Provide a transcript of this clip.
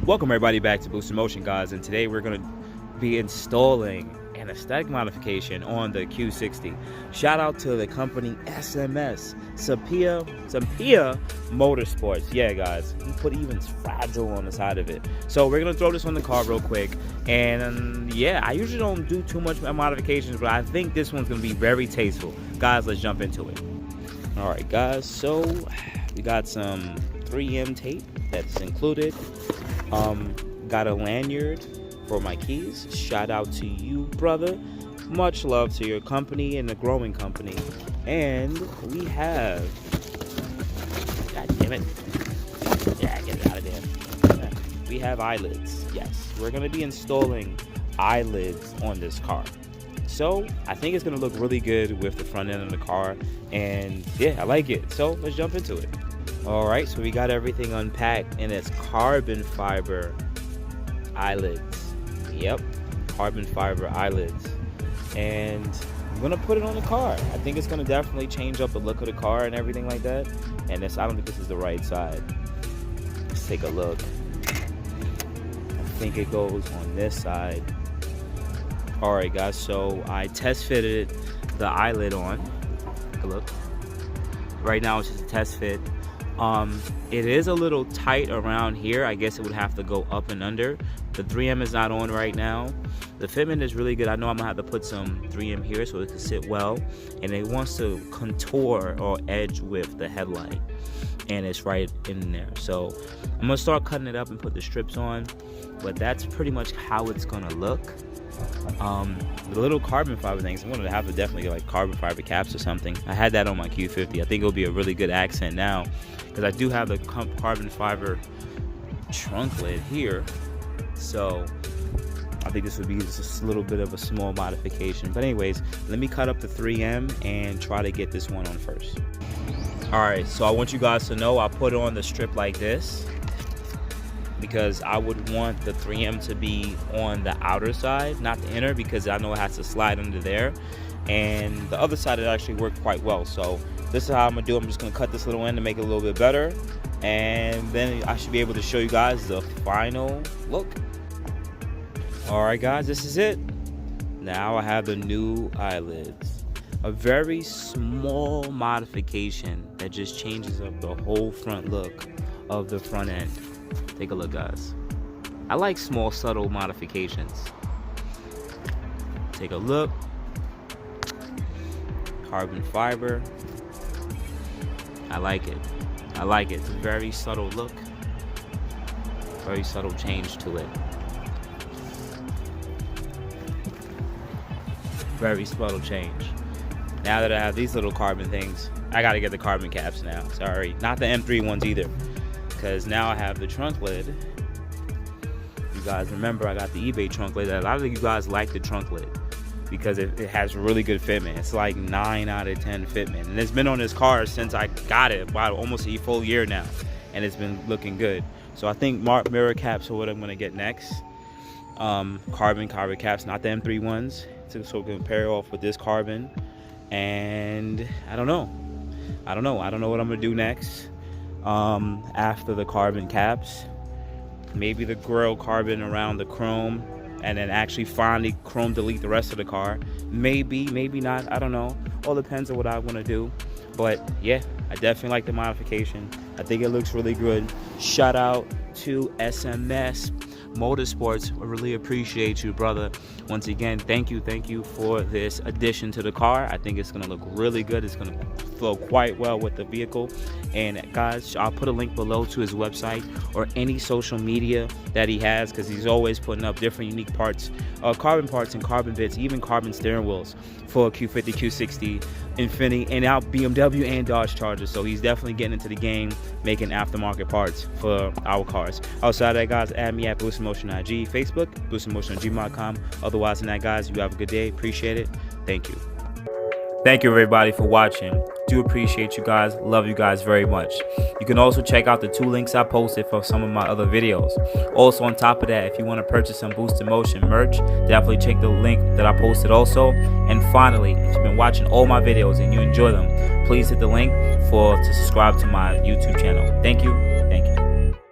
Welcome everybody back to Boostinmotion, guys, and today we're going to be installing an aesthetic modification on the Q60. Shout out to the company SMS, Senpai Motorsports. Yeah, guys, he put even fragile on the side of it. So we're going to throw this on the car real quick, and yeah, I usually don't do too much modifications, but I think this one's going to be very tasteful. Guys, let's jump into it. All right, guys, so we got some 3M tape that's included. Got a lanyard for my keys. Shout out to you, brother. Much love to your company and the growing company. And we have, god damn it, yeah, get it out of there. We have eyelids. Yes, we're gonna be installing eyelids on this car. So I think it's gonna look really good with the front end of the car, and yeah, I like it. So let's jump into it. All right, so we got everything unpacked, and it's carbon fiber eyelids. Yep, carbon fiber eyelids. And I'm gonna put it on the car. I think it's gonna definitely change up the look of the car and everything like that. And this, I don't think this is the right side. Let's take a look. I think it goes on this side. All right, guys, so I test fitted the eyelid on. Take a look. Right now it's just a test fit. It is a little tight around here. I guess it would have to go up and under. The 3M is not on right now. The fitment is really good. I know I'm gonna have to put some 3M here so it can sit well, and it wants to contour or edge with the headlight, and it's right in there. So I'm gonna start cutting it up and put the strips on, but that's pretty much how it's gonna look. The little carbon fiber things, I'm gonna have to definitely get like carbon fiber caps or something. I had that on my Q50. I think it'll be a really good accent now, because I do have the carbon fiber trunk lid here. So I think this would be just a little bit of a small modification. But anyways, let me cut up the 3M and try to get this one on first. All right, so I want you guys to know I put on the strip like this because I would want the 3M to be on the outer side, not the inner, because I know it has to slide under there. And the other side, it actually worked quite well. So this is how I'm gonna do it. I'm just gonna cut this little end to make it a little bit better, and then I should be able to show you guys the final look. All right, guys, this is it. Now I have the new eyelids. A very small modification that just changes up the whole front look of the front end. Take a look, guys. I like small, subtle modifications. Take a look. Carbon fiber. I like it. I like it. It's a very subtle look. Very subtle change to it. Very subtle change. Now that I have these little carbon things, I gotta get the carbon caps now. Sorry, not the M3 ones either, because now I have the trunk lid. You guys remember I got the eBay trunk lid. A lot of you guys like the trunk lid because it has really good fitment. It's like 9 out of 10 fitment, and it's been on this car since I got it. Wow, almost a full year now, and it's been looking good. So I think mirror caps are what I'm gonna get next. Carbon caps, not the M3 ones, so we can pair off with this carbon. And I don't know what I'm gonna do next. After the carbon caps, maybe the grill carbon around the chrome, and then actually finally chrome delete the rest of the car. Maybe not, I don't know. All depends on what I want to do. But yeah, I definitely like the modification. I think it looks really good. Shout out to SMS Motorsports. I really appreciate you, brother. Once again, thank you for this addition to the car. I think it's gonna look really good. It's gonna flow quite well with the vehicle. And guys, I'll put a link below to his website or any social media that he has, because he's always putting up different unique parts, carbon parts and carbon bits, even carbon steering wheels for Q50 Q60, Infiniti, and now BMW and Dodge Charger. So he's definitely getting into the game, making aftermarket parts for our cars. Outside of that, guys, add me at boostinmotion IG, Facebook, boostinmotion@gmail.com. Otherwise than that, guys, you have a good day. Appreciate it. Thank you. Thank you, everybody, for watching. Do appreciate you guys. Love you guys very much. You can also check out the 2 links I posted for some of my other videos. Also, on top of that, if you want to purchase some Boostinmotion merch, definitely check the link that I posted also. And finally, if you've been watching all my videos and you enjoy them, please hit the link to subscribe to my YouTube channel. Thank you. Thank you.